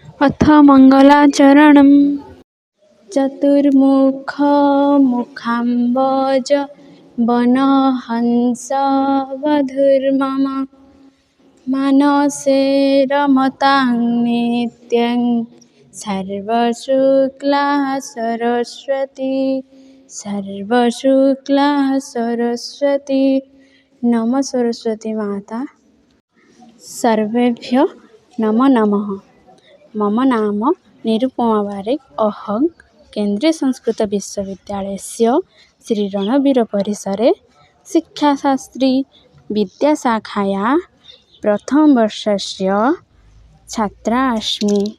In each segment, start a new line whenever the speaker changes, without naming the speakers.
अथ मङ्गलाचरणं चतुर्मुखमुखाम्बोज वनहंसवधूर्मम मानसे रमतां नित्यं सर्वशुक्लाः सरस्वती। नमः सरस्वती माता। सर्वेभ्यो नमो नमः। मम नाम निरुपमा वारिक। अहं केन्द्रीय संस्कृत विश्वविद्यालयस्य श्रीरणवीरपरिसरे शिक्षाशास्त्री विद्याशाखायाः प्रथमवर्षस्य छात्रा अस्मि।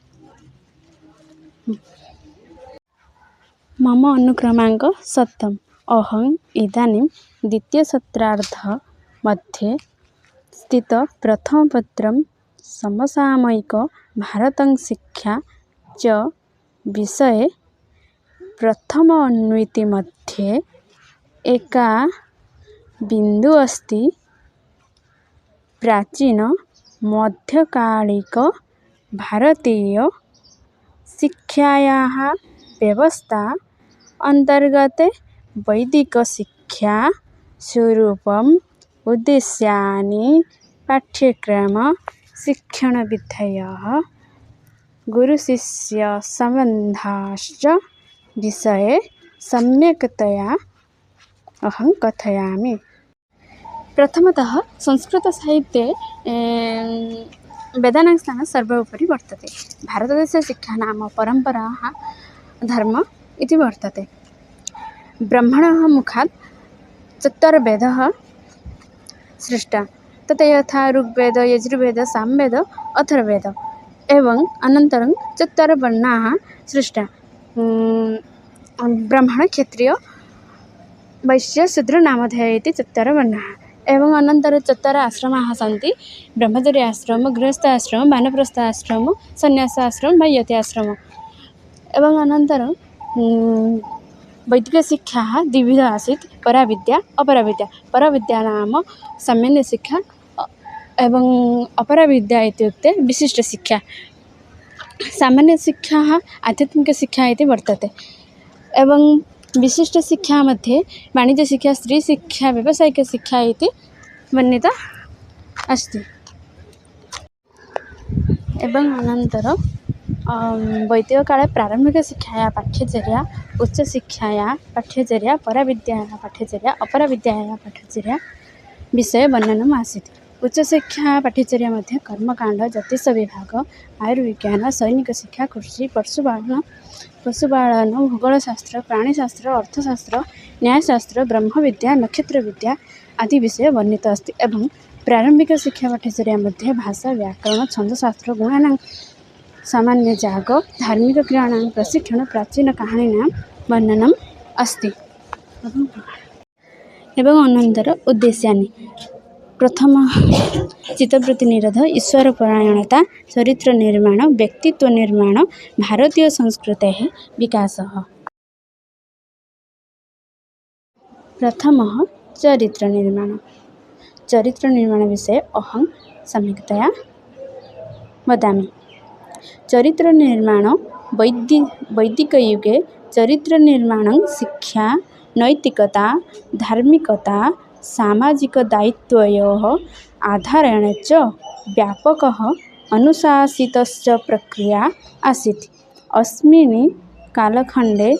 मम अनुक्रमाङ्क 7। अहम् इदानीं द्वितीयसत्रार्धमध्ये स्थित प्रथमपत्रं समसामयिक भारतं शिक्षा च विषये प्रथम अन्वितिमध्ये एका बिन्दु अस्ति। प्राचीन मध्यकालिक भारतीय शिक्षायाः व्यवस्था अन्तर्गते वैदिकशिक्षा स्वरूपम् उद्देश्यानि पाठ्यक्रम शिक्षणविधयः गुरुशिष्यसम्बन्धाश्च विषये सम्यक्तया अहं कथयामि। प्रथमतः संस्कृतसाहित्ये वेदानां स्थानं सर्वोपरि वर्तते। भारतदेशस्य शिक्षा नाम परम्पराः धर्म इति वर्तते। ब्रह्मणः मुखात् चत्वारवेदः सृष्टा। तथा यथा ऋग्वेद यजुर्वेद सामवेद अथर्ववेद एवं अनन्तरं चत्वारवर्णाः सृष्टा। ब्राह्मण क्षत्रिय वैश्य शूद्र नामधेय इति चत्वारवर्णाः। एवं अनन्तरं चत्वार आश्रमाः सन्ति। ब्रह्मचर्य आश्रम, गृहस्थ आश्रम, वानप्रस्थ आश्रम, सन्यास आश्रम वा यति आश्रम। एवं अनन्तरं वैदिकशिक्षा द्विविधा आसीत्। पराविद्या अपराविद्या। पराविद्या नाम सामान्यशिक्षा एवं अपराविद्या इत्युक्ते विशिष्टशिक्षा। सामान्यशिक्षा आध्यात्मिकशिक्षा इति वर्तते। एवं विशिष्टशिक्षा मध्ये वाणिज्यशिक्षा, स्त्रीशिक्षा, व्यावसायिकशिक्षा इति वर्णिता अस्ति। एवं अनन्तरं वैदिककाले प्रारम्भिकशिक्षायाः पाठ्यचर्या, उच्चशिक्षायाः पाठ्यचर्या, पराविद्यायाः पाठ्यचर्या, अपराविद्यायाः पाठ्यचर्या विषये वर्णनम् आसीत्। उच्चशिक्षा पाठ्यचर्या मध्ये कर्मकाण्ड, ज्योतिषविभाग, आयुर्विज्ञान, सैनिकशिक्षा, कृषि, पशुपालन, भूगोलशास्त्र, प्राणिशास्त्र, अर्थशास्त्र, न्यायशास्त्र, ब्रह्मविद्या, नक्षत्रविद्या आदि विषये वर्णित अस्ति। एवं प्रारम्भिकशिक्षा पाठ्यचर्या मध्ये भाषा, व्याकरण, छन्दशास्त्र, गुणानां सामान्यजाग, धार्मिकक्रियाणां प्रशिक्षण, प्राचीनकाहानीनां वर्णनम् अस्ति। एवं अनन्तरम् उद्देश्यानि। प्रथम चित्तवृत्तिनिरोध, ईश्वरपरायणता, चरित्रनिर्माण, व्यक्तित्वनिर्माण, भारतीयसंस्कृतेः विकासः। प्रथमः चरित्रनिर्माण। चरित्रनिर्माणविषये अहं सम्यक्तया वदामि। चरित्रनिर्माण वैदिकयुगे चरित्रनिर्माणं शिक्षा, नैतिकता, धार्मिकता, सामाजिकदायित्वयोः आधारेण च व्यापकः अनुशासितश्च प्रक्रिया आसीत्। अस्मिन् कालखण्डे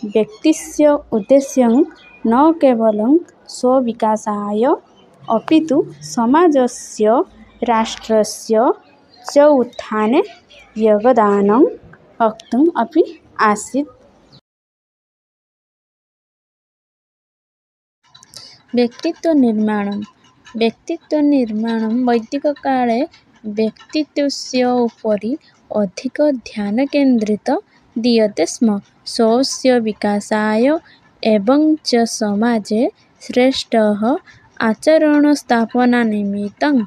व्यक्तिस्य उद्देश्यं न केवलं स्वविकासाय अपितु समाजस्य, राष्ट्रस्य च उत्थाने योगदानं वक्तुम् अपि आसीत्। व्यक्तित्वनिर्माणं वैदिककाले व्यक्तित्वस्य उपरि अधिकध्यानकेन्द्रितं दीयते स्म। स्वस्य विकासाय एवं च समाजे श्रेष्ठः आचरणस्थापनानिमित्तं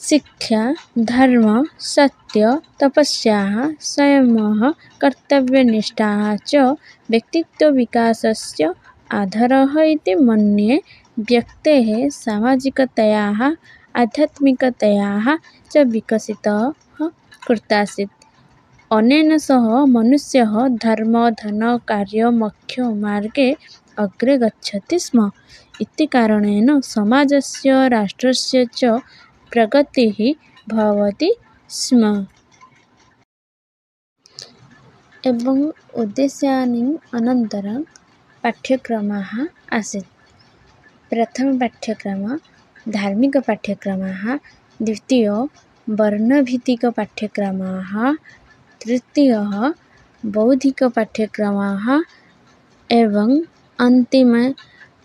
शिक्षा, धर्म, सत्य, तपस्या, संयमः, कर्तव्यनिष्ठा च व्यक्तित्वविकासस्य आधारः इति मन्ये। व्यक्तेः सामाजिकतायाः, आध्यात्मिकतायाः च विकसितः कृतासीत्। अनेन सह मनुष्यः धर्म धन कार्य मोक्ष मार्गे अग्रे गच्छति स्म। इति कारणेन समाजस्य राष्ट्रस्य च प्रगतिः भवति स्म। एवं उद्देश्यानि अनन्तरं पाठ्यक्रमाः आसीत्। प्रथमपाठ्यक्रमः धार्मिकपाठ्यक्रमः, द्वितीयः वर्णभित्तिकपाठ्यक्रमः, तृतीयः बौद्धिकपाठ्यक्रमः एवं अन्तिमः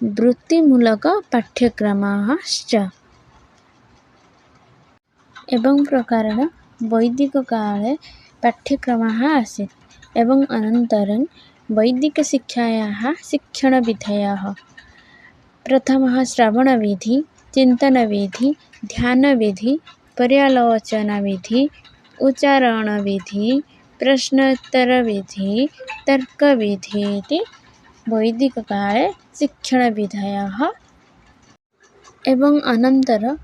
वृत्तिमूलकपाठ्यक्रमाश्च। एवं प्रकारेण वैदिककाले पाठ्यक्रमः आसीत्। एवं अनन्तरं वैदिकशिक्षायाः शिक्षणविधयः। प्रथमः श्रवणविधिः, चिन्तनविधिः, ध्यानविधिः, पर्यालोचनविधिः, उच्चारणविधिः, प्रश्नोत्तरविधिः, तर्कविधिः इति वैदिककाले शिक्षणविधयः। एवं अनन्तरं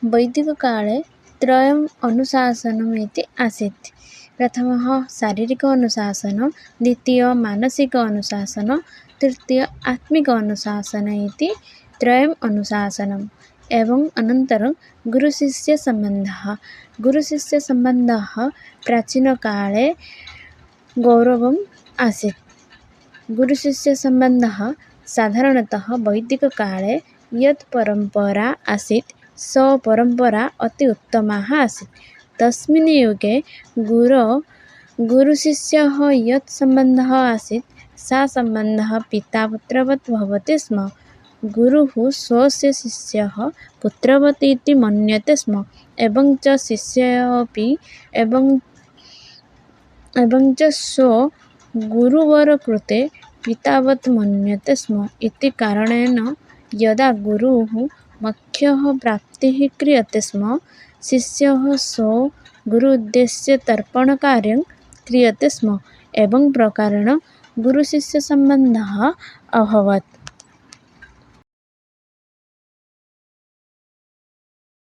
वैदिककाले त्रयम् अनुशासनम् इति आसीत्। प्रथमः शारीरिक अनुशासनं, द्वितीयः मानसिक अनुशासनं, तृतीयः आत्मिक अनुशासनम् इति त्रयम् अनुशासनम्। एवं अनन्तरं गुरुशिष्यसम्बन्धः। गुरुशिष्यसम्बन्धः प्राचीनकाले गौरवम् आसीत्। गुरुशिष्यसम्बन्धः साधारणतः वैदिककाले यत् परम्परा आसीत् सा परम्परा अति उत्तमा आसीत्। तस्मिन् युगे गुरुशिष्यः यत् सम्बन्धः आसीत् सा सम्बन्धः पितापुत्रवत् भवति स्म। गुरुः स्वस्य शिष्यः पुत्रवत् इति मन्यते स्म। एवं च शिष्यः अपि एवं च स्वगुरुवरं कृते पितावत् मन्यते स्म। इति कारणेन यदा गुरुः मोक्षः प्राप्तिः क्रियते स्म, शिष्यः स्वगुरुद्देश्य तर्पणकार्यं क्रियते स्म। एवं प्रकारेण गुरुशिष्यसम्बन्धः अभवत्।